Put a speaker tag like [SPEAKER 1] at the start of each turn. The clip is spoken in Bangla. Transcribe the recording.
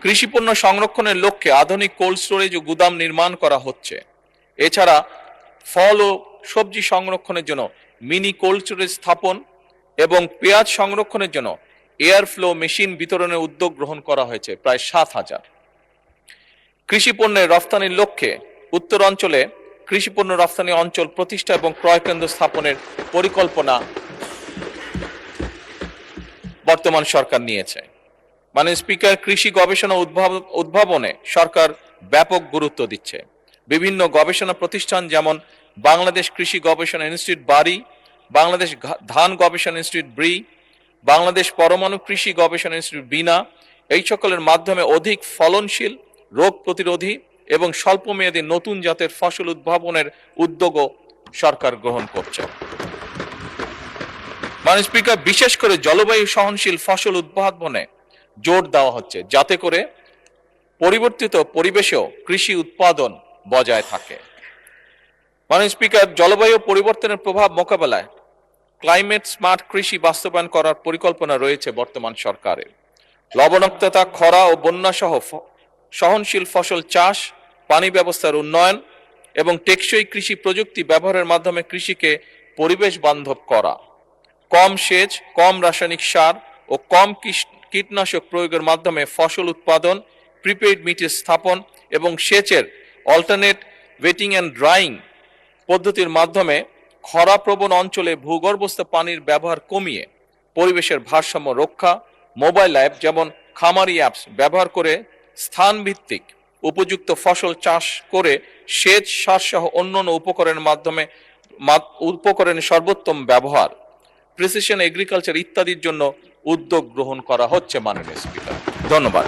[SPEAKER 1] কৃষিপণ্য সংরক্ষণের লক্ষ্যে আধুনিক কোল্ড স্টোরেজ ও গুদাম নির্মাণ করা হচ্ছে। এছাড়া ফল ও সবজি সংরক্ষণের জন্য মিনি কোল্ড স্টোরেজ স্থাপন এবং পেঁয়াজ সংরক্ষণের জন্য এয়ার ফ্লো মেশিন বিতরণের উদ্যোগ গ্রহণ করা হয়েছে প্রায় 7,000। কৃষি পণ্যের রফতানির লক্ষ্যে উত্তরাঞ্চলে কৃষিপণ্য রফতানি অঞ্চল প্রতিষ্ঠা এবং ক্রয় কেন্দ্র স্থাপনের পরিকল্পনা বর্তমান সরকার নিয়েছে। মাননীয় স্পিকার, কৃষি গবেষণা উদ্ভাবনে সরকার ব্যাপক গুরুত্ব দিচ্ছে। বিভিন্ন গবেষণা প্রতিষ্ঠান যেমন বাংলাদেশ কৃষি গবেষণা ইনস্টিটিউট বারি, বাংলাদেশ ধান গবেষণা ইনস্টিটিউট ব্রি, বাংলাদেশ পরমাণু কৃষি গবেষণা ইনস্টিটিউট বিনা, এই সকলের মাধ্যমে অধিক ফলনশীল, রোগ প্রতিরোধী এবং স্বল্পমেয়াদী নতুন জাতের ফসল উদ্ভাবনের উদ্যোগও সরকার গ্রহণ করছে। মাননীয় স্পিকার, বিশেষ করে জলবায়ু সহনশীল ফসল উদ্ভাবনে জোর দেওয়া হচ্ছে, যাতে করে পরিবর্তিত পরিবেশেও কৃষি উৎপাদন বজায় থাকে। মাননীয় স্পিকার, জলবায়ু পরিবর্তনের প্রভাব মোকাবেলায় ক্লাইমেট স্মার্ট কৃষি বাস্তবায়ন করার পরিকল্পনা রয়েছে বর্তমান সরকারের। লবণাক্ততা, খরা ও বন্যা সহ সহনশীল ফসল চাষ, পানি ব্যবস্থার উন্নয়ন এবং টেকসই কৃষি প্রযুক্তি ব্যবহারের মাধ্যমে কৃষিকে পরিবেশ বান্ধব করা, কম সেচ, কম রাসায়নিক সার ও কম কীটনাশক প্রয়োগের মাধ্যমে ফসল উৎপাদন, প্রিপেইড মিটার স্থাপন এবং সেচের অল্টারনেট ওয়েটিং অ্যান্ড ড্রাইং পদ্ধতির মাধ্যমে খরাপ্রবণ অঞ্চলে ভূগর্ভস্থ পানির ব্যবহার কমিয়ে পরিবেশের ভারসাম্য রক্ষা, মোবাইল অ্যাপ যেমন খামারি অ্যাপস ব্যবহার করে স্থানভিত্তিক উপযুক্ত ফসল চাষ করে সেচ, সার সহ অন্যান্য উপকরণের সর্বোত্তম ব্যবহার, প্রিসিশন এগ্রিকালচার ইত্যাদির জন্য উদ্যোগ গ্রহণ করা হচ্ছে। মাননীয় স্পিকার, ধন্যবাদ।